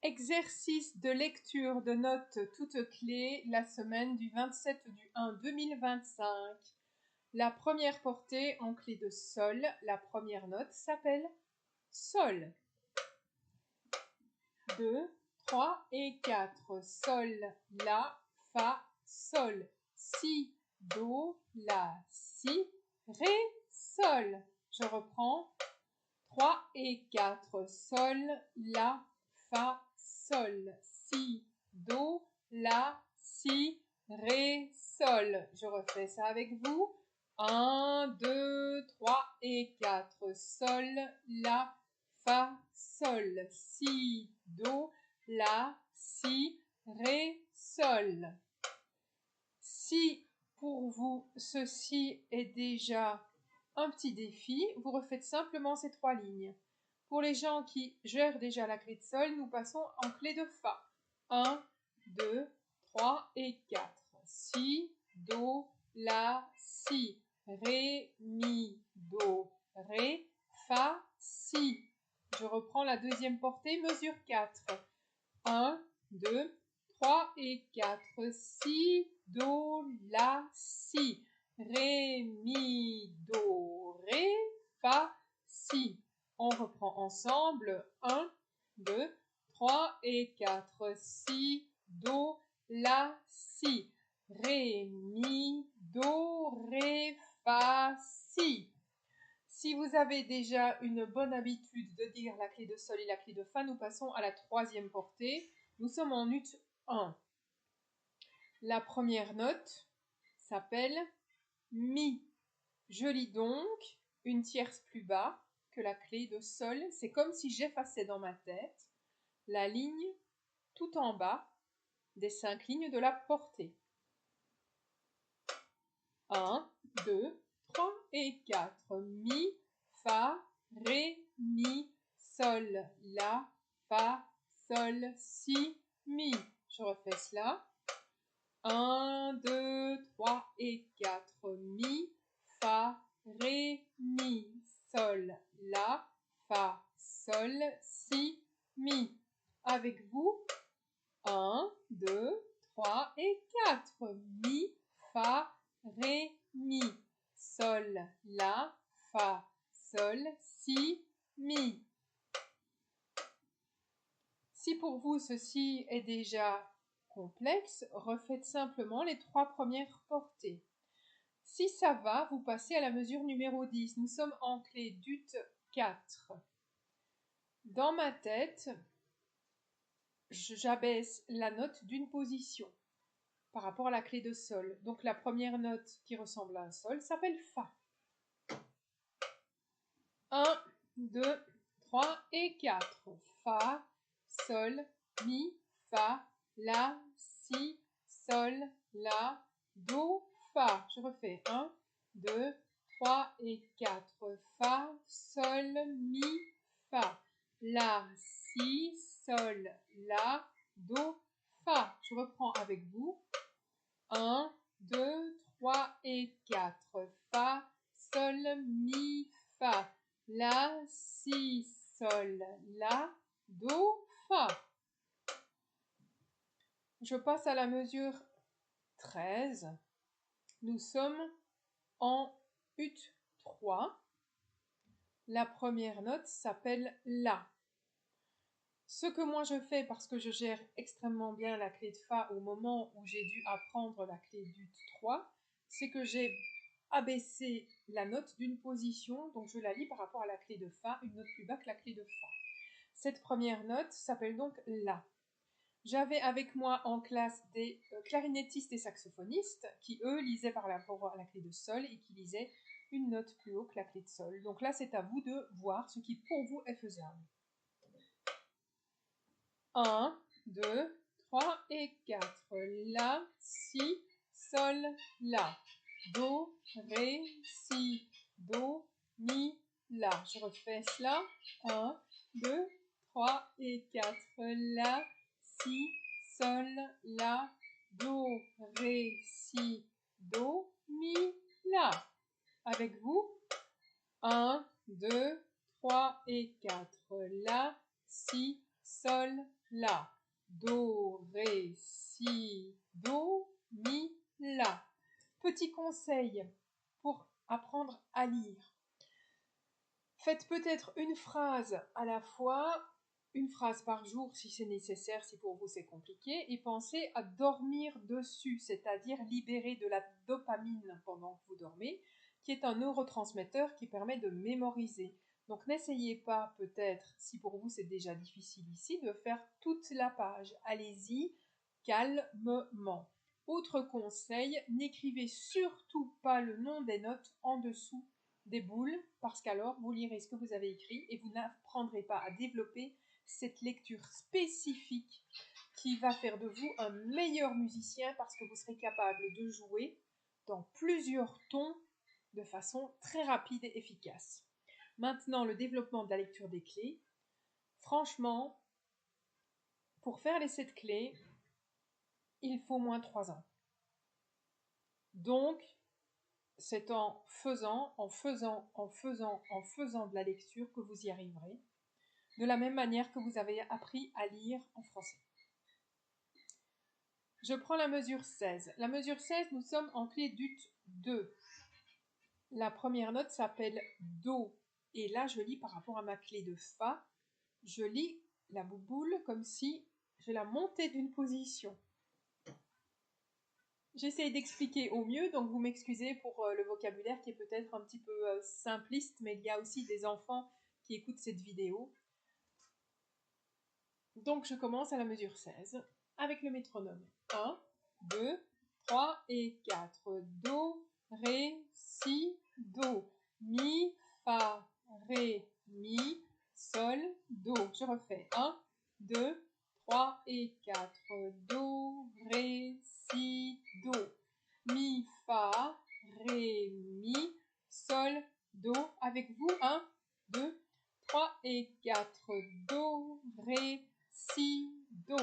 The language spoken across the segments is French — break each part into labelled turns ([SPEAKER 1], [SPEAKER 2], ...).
[SPEAKER 1] Exercice de lecture de notes toutes clés la semaine du 27 du 1 2025. La première portée en clé de sol, la première note s'appelle sol. 2, 3 et 4. Sol, la, fa, sol. Si, do, la, si, ré, sol. Je reprends. 3 et 4. Sol, la, fa, sol. Si, do, la, si, ré, sol. Je refais ça avec vous. 1, 2, 3 et 4. Sol, la, fa, sol. Si, do, la, si, ré, sol. Si pour vous ceci est déjà un petit défi, vous refaites simplement ces 3 lignes. Pour les gens qui gèrent déjà la clé de sol, nous passons en clé de fa. 1, 2, 3 et 4. Si, do, la, si, ré, mi, do, ré, fa, si. Je reprends la deuxième portée, mesure 4. 1, 2, 3 et 4. Si, do, la, si. Ré, mi, do, ré, fa, si. On reprend ensemble. 1, 2, 3 et 4. Si, do, la, si. Ré, mi, do, ré, fa, si. Si vous avez déjà une bonne habitude de dire la clé de sol et la clé de fa, nous passons à la troisième portée. Nous sommes en ut 1. La première note s'appelle mi. Je lis donc une tierce plus bas que la clé de sol. C'est comme si j'effaçais dans ma tête la ligne tout en bas des 5 lignes de la portée. 1, 2, 3 et 4. Mi, fa, ré, mi, sol, la, fa, sol, si, mi. Je refais cela. 1, 2, 3 et 4. Mi, fa, ré, mi, sol, la, fa, sol, si, mi. Avec vous. 1, 2, 3 et 4. Mi, fa, ré, mi, sol, la, fa, sol, si, mi. Si pour vous ceci est déjà complexe, refaites simplement les 3 premières portées. Si ça va, vous passez à la mesure numéro 10. Nous sommes en clé d'ut 4. Dans ma tête, j'abaisse la note d'une position par rapport à la clé de sol. Donc la première note qui ressemble à un sol s'appelle fa. 1, 2, 3 et 4. Fa, sol, mi, fa, la, si, sol, la, do, fa. Je refais. 1, 2, 3 et 4. Fa, sol, mi, fa. La, si, sol, la, do, fa. Je reprends avec vous. 1, 2, 3 et 4. Fa, sol, mi, fa. La, si, sol, la, do, fa. Je passe à la mesure 13. Nous sommes en ut 3. La première note s'appelle la. Ce que moi je fais, parce que je gère extrêmement bien la clé de fa au moment où j'ai dû apprendre la clé d'ut 3, c'est que j'ai abaissé la note d'une position, donc je la lis par rapport à la clé de fa, une note plus bas que la clé de fa. Cette première note s'appelle donc la. J'avais avec moi en classe des clarinettistes et saxophonistes qui, eux, lisaient par rapport à la clé de sol et qui lisaient une note plus haut que la clé de sol. Donc là, c'est à vous de voir ce qui, pour vous, est faisable. 1, 2, 3 et 4. La, si, sol, la. Do, ré, si, do, mi, la. Je refais cela. 1, 2, 3 et 4. La, si, sol, la. Do, ré, si, do, mi, la. Avec vous. 1, 2, 3 et 4. La, si, sol, la. Do, ré, si, do, mi, la. Petit conseil pour apprendre à lire. Faites peut-être une phrase à la fois, une phrase par jour si c'est nécessaire, si pour vous c'est compliqué, et pensez à dormir dessus, c'est-à-dire libérer de la dopamine pendant que vous dormez, qui est un neurotransmetteur qui permet de mémoriser. Donc n'essayez pas peut-être, si pour vous c'est déjà difficile ici, de faire toute la page. Allez-y calmement. Autre conseil, n'écrivez surtout pas le nom des notes en dessous des boules, parce qu'alors vous lirez ce que vous avez écrit et vous n'apprendrez pas à développer cette lecture spécifique qui va faire de vous un meilleur musicien parce que vous serez capable de jouer dans plusieurs tons de façon très rapide et efficace. Maintenant, le développement de la lecture des clés. Franchement, pour faire les 7 clés, il faut au moins 3 ans. Donc, c'est en faisant de la lecture que vous y arriverez, de la même manière que vous avez appris à lire en français. Je prends la mesure 16. La mesure 16, nous sommes en clé d'ut 2. La première note s'appelle Do. Et là, je lis par rapport à ma clé de Fa. Je lis la bouboule comme si je la montais d'une position. J'essaye d'expliquer au mieux, donc vous m'excusez pour le vocabulaire qui est peut-être un petit peu simpliste, mais il y a aussi des enfants qui écoutent cette vidéo. Donc je commence à la mesure 16 avec le métronome. 1, 2, 3 et 4. Do, ré, si, do. Mi, fa, ré, mi, sol, do. Je refais. 1, 2, 3 et 4. Do, ré, si, do. Mi, fa, ré, mi, sol, do. Avec vous. 1, 2, 3 et 4. Do, ré, si, do.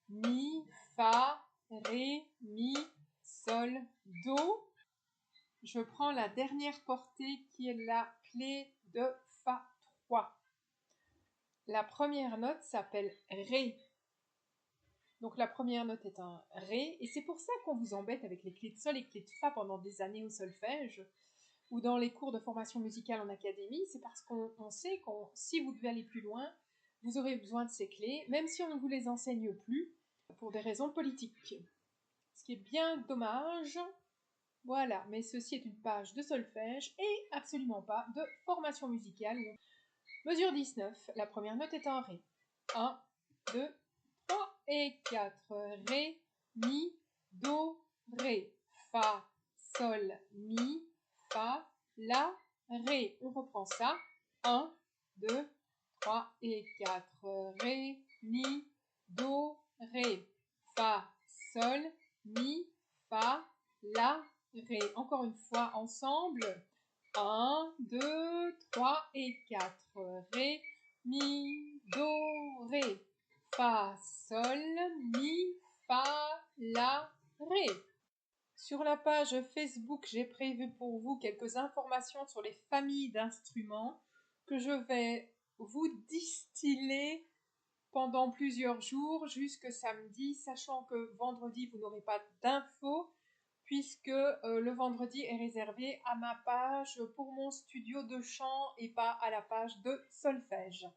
[SPEAKER 1] Mi, fa, ré, mi, sol, do. Je prends la dernière portée qui est la clé de Fa 3. La première note s'appelle Ré. Donc la première note est un Ré, et c'est pour ça qu'on vous embête avec les clés de Sol et clés de Fa pendant des années au solfège, ou dans les cours de formation musicale en académie, c'est parce qu'on sait que si vous devez aller plus loin, vous aurez besoin de ces clés, même si on ne vous les enseigne plus, pour des raisons politiques. Ce qui est bien dommage. Voilà, mais ceci est une page de solfège et absolument pas de formation musicale. Mesure 19, la première note est un Ré. 1, 2, 3 et 4. Ré, mi, do, ré. Fa, sol, mi, fa, la, ré. On reprend ça. 1, 2, 3 et 4. Ré, mi, do, ré. Fa, sol, mi, fa, la, ré. Encore une fois ensemble. 1, 2, 3 et 4. Ré, mi, do, ré. Fa, sol, mi, fa, la, ré. Sur la page Facebook, j'ai prévu pour vous quelques informations sur les familles d'instruments que je vais vous distiller pendant plusieurs jours jusque samedi, sachant que vendredi, vous n'aurez pas d'infos puisque le vendredi est réservé à ma page pour mon studio de chant et pas à la page de solfège.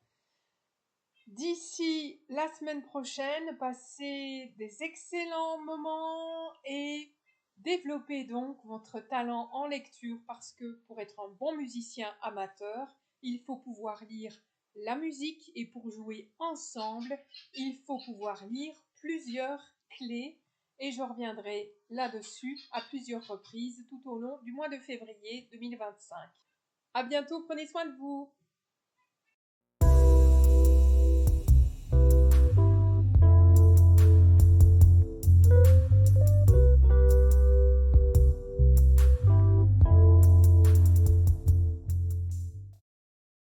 [SPEAKER 1] D'ici la semaine prochaine, passez des excellents moments et développez donc votre talent en lecture parce que pour être un bon musicien amateur, il faut pouvoir lire la musique et pour jouer ensemble, il faut pouvoir lire plusieurs clés et je reviendrai là-dessus à plusieurs reprises tout au long du mois de février 2025. À bientôt, prenez soin de vous.